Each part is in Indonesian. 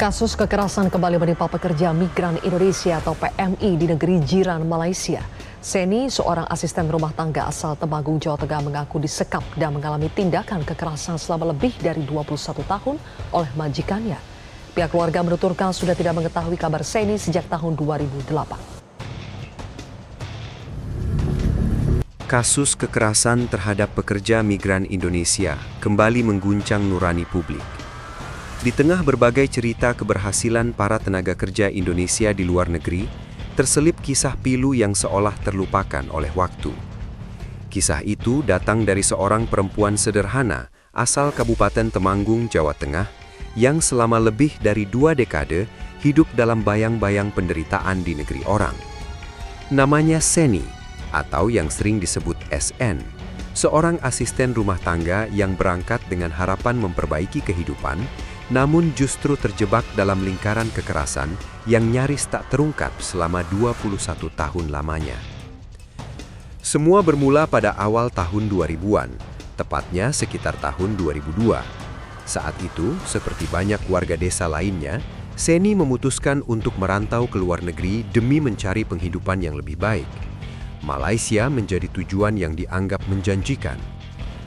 Kasus kekerasan kembali menimpa pekerja migran Indonesia atau PMI di negeri jiran Malaysia. Seni, seorang asisten rumah tangga asal Temanggung, Jawa Tengah mengaku disekap dan mengalami tindakan kekerasan selama lebih dari 21 tahun oleh majikannya. Pihak keluarga menuturkan sudah tidak mengetahui kabar Seni sejak tahun 2008. Kasus kekerasan terhadap pekerja migran Indonesia kembali mengguncang nurani publik. Di tengah berbagai cerita keberhasilan para tenaga kerja Indonesia di luar negeri, terselip kisah pilu yang seolah terlupakan oleh waktu. Kisah itu datang dari seorang perempuan sederhana asal Kabupaten Temanggung, Jawa Tengah, yang selama lebih dari 2 dekade hidup dalam bayang-bayang penderitaan di negeri orang. Namanya Seni, atau yang sering disebut SN, seorang asisten rumah tangga yang berangkat dengan harapan memperbaiki kehidupan, namun justru terjebak dalam lingkaran kekerasan yang nyaris tak terungkap selama 21 tahun lamanya. Semua bermula pada awal tahun 2000-an, tepatnya sekitar tahun 2002. Saat itu, seperti banyak warga desa lainnya, Seni memutuskan untuk merantau ke luar negeri demi mencari penghidupan yang lebih baik. Malaysia menjadi tujuan yang dianggap menjanjikan.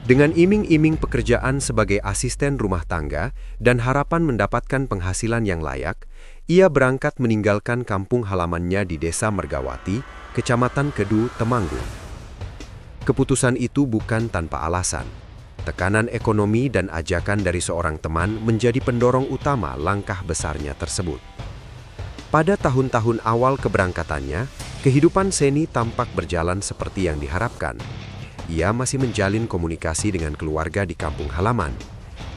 Dengan iming-iming pekerjaan sebagai asisten rumah tangga dan harapan mendapatkan penghasilan yang layak, ia berangkat meninggalkan kampung halamannya di Desa Mergawati, Kecamatan Kedu, Temanggung. Keputusan itu bukan tanpa alasan. Tekanan ekonomi dan ajakan dari seorang teman menjadi pendorong utama langkah besarnya tersebut. Pada tahun-tahun awal keberangkatannya, kehidupan Seni tampak berjalan seperti yang diharapkan. Ia masih menjalin komunikasi dengan keluarga di kampung halaman.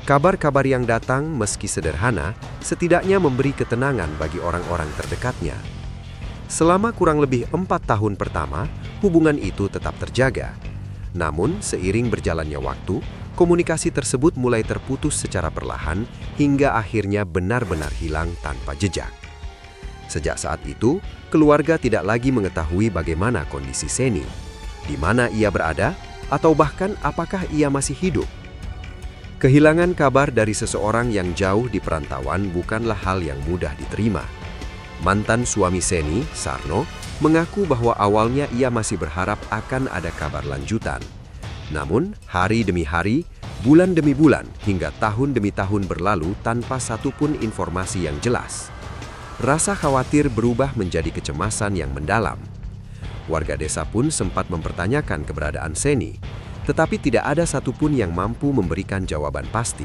Kabar-kabar yang datang, meski sederhana, setidaknya memberi ketenangan bagi orang-orang terdekatnya. Selama kurang lebih 4 tahun pertama, hubungan itu tetap terjaga. Namun, seiring berjalannya waktu, komunikasi tersebut mulai terputus secara perlahan hingga akhirnya benar-benar hilang tanpa jejak. Sejak saat itu, keluarga tidak lagi mengetahui bagaimana kondisi Seni, di mana ia berada, atau bahkan apakah ia masih hidup. Kehilangan kabar dari seseorang yang jauh di perantauan bukanlah hal yang mudah diterima. Mantan suami Seni, Sarno, mengaku bahwa awalnya ia masih berharap akan ada kabar lanjutan. Namun, hari demi hari, bulan demi bulan, hingga tahun demi tahun berlalu tanpa satupun informasi yang jelas. Rasa khawatir berubah menjadi kecemasan yang mendalam. Warga desa pun sempat mempertanyakan keberadaan Seni, tetapi tidak ada satupun yang mampu memberikan jawaban pasti.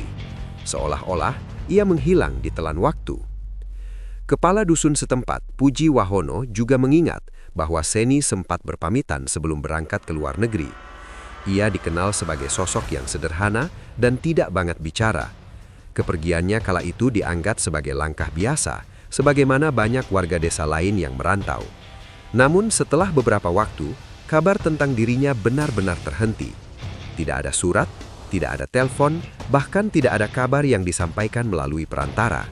Seolah-olah ia menghilang di telan waktu. Kepala dusun setempat, Puji Wahono, juga mengingat bahwa Seni sempat berpamitan sebelum berangkat ke luar negeri. Ia dikenal sebagai sosok yang sederhana dan tidak banget bicara. Kepergiannya kala itu dianggap sebagai langkah biasa, sebagaimana banyak warga desa lain yang merantau. Namun setelah beberapa waktu, kabar tentang dirinya benar-benar terhenti. Tidak ada surat, tidak ada telepon, bahkan tidak ada kabar yang disampaikan melalui perantara.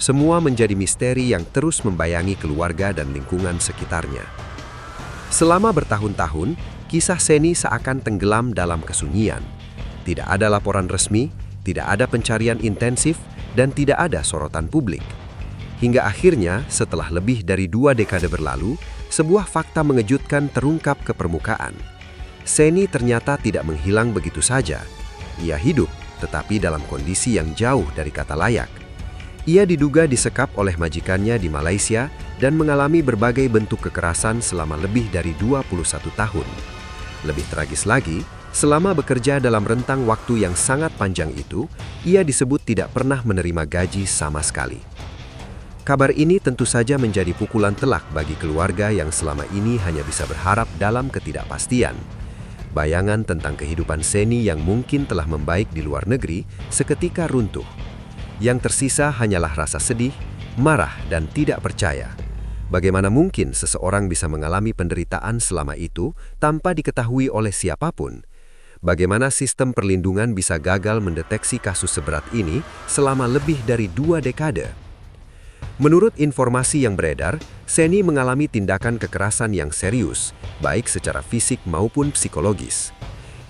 Semua menjadi misteri yang terus membayangi keluarga dan lingkungan sekitarnya. Selama bertahun-tahun, kisah Seni seakan tenggelam dalam kesunyian. Tidak ada laporan resmi, tidak ada pencarian intensif, dan tidak ada sorotan publik. Hingga akhirnya, setelah lebih dari 2 dekade berlalu, sebuah fakta mengejutkan terungkap ke permukaan. Seni ternyata tidak menghilang begitu saja. Ia hidup, tetapi dalam kondisi yang jauh dari kata layak. Ia diduga disekap oleh majikannya di Malaysia dan mengalami berbagai bentuk kekerasan selama lebih dari 21 tahun. Lebih tragis lagi, selama bekerja dalam rentang waktu yang sangat panjang itu, ia disebut tidak pernah menerima gaji sama sekali. Kabar ini tentu saja menjadi pukulan telak bagi keluarga yang selama ini hanya bisa berharap dalam ketidakpastian. Bayangan tentang kehidupan Seni yang mungkin telah membaik di luar negeri seketika runtuh. Yang tersisa hanyalah rasa sedih, marah, dan tidak percaya. Bagaimana mungkin seseorang bisa mengalami penderitaan selama itu tanpa diketahui oleh siapapun? Bagaimana sistem perlindungan bisa gagal mendeteksi kasus seberat ini selama lebih dari 2 dekade? Menurut informasi yang beredar, Seni mengalami tindakan kekerasan yang serius, baik secara fisik maupun psikologis.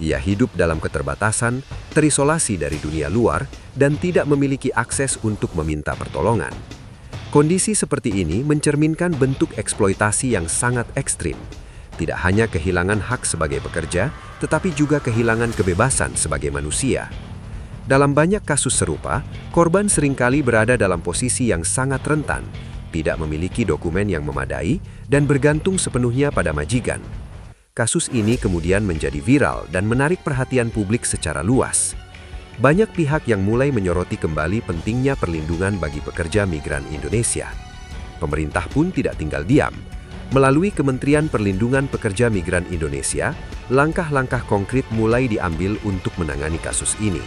Ia hidup dalam keterbatasan, terisolasi dari dunia luar, dan tidak memiliki akses untuk meminta pertolongan. Kondisi seperti ini mencerminkan bentuk eksploitasi yang sangat ekstrim. Tidak hanya kehilangan hak sebagai pekerja, tetapi juga kehilangan kebebasan sebagai manusia. Dalam banyak kasus serupa, korban seringkali berada dalam posisi yang sangat rentan, tidak memiliki dokumen yang memadai, dan bergantung sepenuhnya pada majikan. Kasus ini kemudian menjadi viral dan menarik perhatian publik secara luas. Banyak pihak yang mulai menyoroti kembali pentingnya perlindungan bagi pekerja migran Indonesia. Pemerintah pun tidak tinggal diam. Melalui Kementerian Perlindungan Pekerja Migran Indonesia, langkah-langkah konkret mulai diambil untuk menangani kasus ini.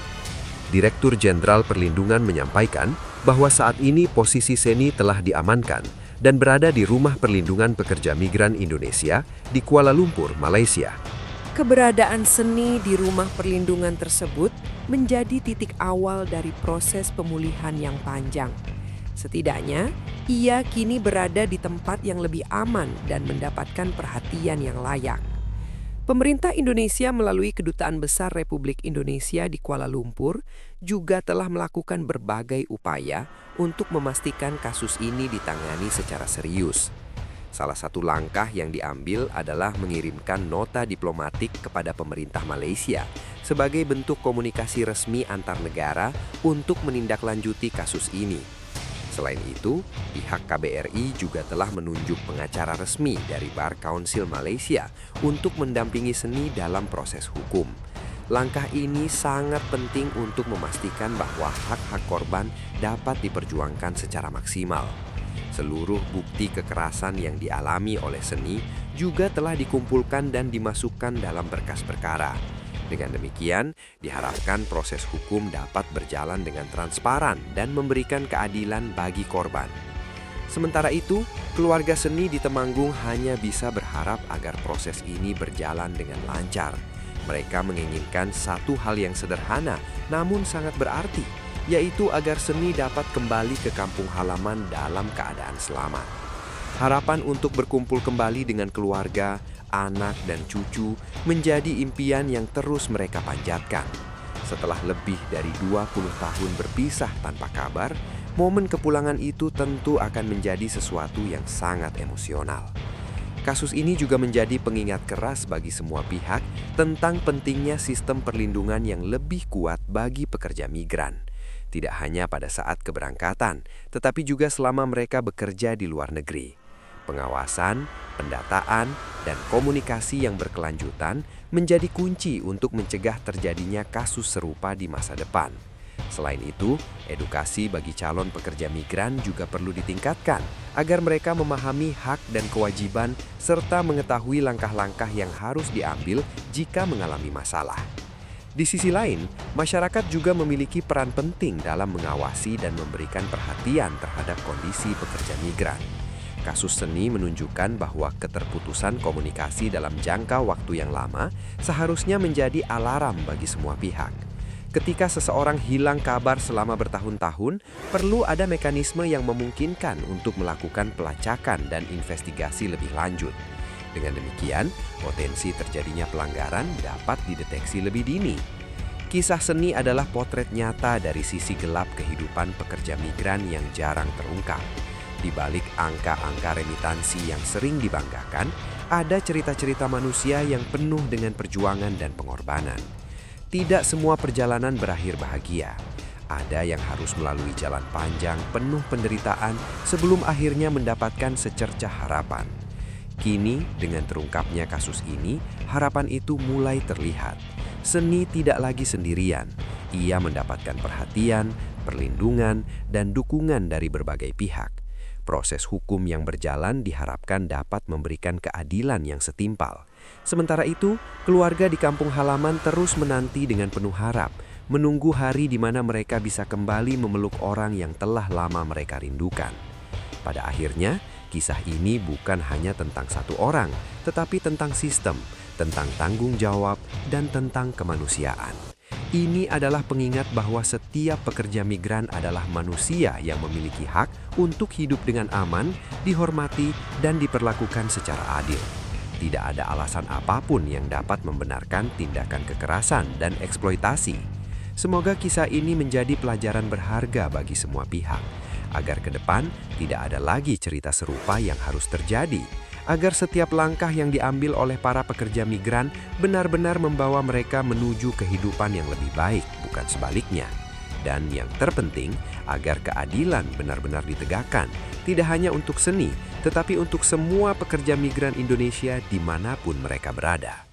Direktur Jenderal Perlindungan menyampaikan bahwa saat ini posisi Seni telah diamankan dan berada di Rumah Perlindungan Pekerja Migran Indonesia di Kuala Lumpur, Malaysia. Keberadaan Seni di rumah perlindungan tersebut menjadi titik awal dari proses pemulihan yang panjang. Setidaknya, ia kini berada di tempat yang lebih aman dan mendapatkan perhatian yang layak. Pemerintah Indonesia melalui Kedutaan Besar Republik Indonesia di Kuala Lumpur juga telah melakukan berbagai upaya untuk memastikan kasus ini ditangani secara serius. Salah satu langkah yang diambil adalah mengirimkan nota diplomatik kepada pemerintah Malaysia sebagai bentuk komunikasi resmi antar negara untuk menindaklanjuti kasus ini. Selain itu, pihak KBRI juga telah menunjuk pengacara resmi dari Bar Council Malaysia untuk mendampingi Seni dalam proses hukum. Langkah ini sangat penting untuk memastikan bahwa hak-hak korban dapat diperjuangkan secara maksimal. Seluruh bukti kekerasan yang dialami oleh Seni juga telah dikumpulkan dan dimasukkan dalam berkas perkara. Dengan demikian, diharapkan proses hukum dapat berjalan dengan transparan dan memberikan keadilan bagi korban. Sementara itu, keluarga Seni di Temanggung hanya bisa berharap agar proses ini berjalan dengan lancar. Mereka menginginkan satu hal yang sederhana namun sangat berarti, yaitu agar Seni dapat kembali ke kampung halaman dalam keadaan selamat. Harapan untuk berkumpul kembali dengan keluarga, anak, dan cucu menjadi impian yang terus mereka panjatkan. Setelah lebih dari 20 tahun berpisah tanpa kabar, momen kepulangan itu tentu akan menjadi sesuatu yang sangat emosional. Kasus ini juga menjadi pengingat keras bagi semua pihak tentang pentingnya sistem perlindungan yang lebih kuat bagi pekerja migran. Tidak hanya pada saat keberangkatan, tetapi juga selama mereka bekerja di luar negeri. Pengawasan, pendataan, dan komunikasi yang berkelanjutan menjadi kunci untuk mencegah terjadinya kasus serupa di masa depan. Selain itu, edukasi bagi calon pekerja migran juga perlu ditingkatkan agar mereka memahami hak dan kewajiban serta mengetahui langkah-langkah yang harus diambil jika mengalami masalah. Di sisi lain, masyarakat juga memiliki peran penting dalam mengawasi dan memberikan perhatian terhadap kondisi pekerja migran. Kasus Seni menunjukkan bahwa keterputusan komunikasi dalam jangka waktu yang lama seharusnya menjadi alarm bagi semua pihak. Ketika seseorang hilang kabar selama bertahun-tahun, perlu ada mekanisme yang memungkinkan untuk melakukan pelacakan dan investigasi lebih lanjut. Dengan demikian, potensi terjadinya pelanggaran dapat dideteksi lebih dini. Kisah Seni adalah potret nyata dari sisi gelap kehidupan pekerja migran yang jarang terungkap. Di balik angka-angka remitansi yang sering dibanggakan, ada cerita-cerita manusia yang penuh dengan perjuangan dan pengorbanan. Tidak semua perjalanan berakhir bahagia. Ada yang harus melalui jalan panjang penuh penderitaan sebelum akhirnya mendapatkan secercah harapan. Kini, dengan terungkapnya kasus ini, harapan itu mulai terlihat. Seni tidak lagi sendirian. Ia mendapatkan perhatian, perlindungan, dan dukungan dari berbagai pihak. Proses hukum yang berjalan diharapkan dapat memberikan keadilan yang setimpal. Sementara itu, keluarga di kampung halaman terus menanti dengan penuh harap, menunggu hari di mana mereka bisa kembali memeluk orang yang telah lama mereka rindukan. Pada akhirnya, kisah ini bukan hanya tentang satu orang, tetapi tentang sistem, tentang tanggung jawab, dan tentang kemanusiaan. Ini adalah pengingat bahwa setiap pekerja migran adalah manusia yang memiliki hak untuk hidup dengan aman, dihormati, dan diperlakukan secara adil. tidak ada alasan apapun yang dapat membenarkan tindakan kekerasan dan eksploitasi. Semoga kisah ini menjadi pelajaran berharga bagi semua pihak, agar ke depan tidak ada lagi cerita serupa yang harus terjadi, agar setiap langkah yang diambil oleh para pekerja migran benar-benar membawa mereka menuju kehidupan yang lebih baik, bukan sebaliknya. Dan yang terpenting, agar keadilan benar-benar ditegakkan, tidak hanya untuk seni, tetapi untuk semua pekerja migran Indonesia dimanapun mereka berada.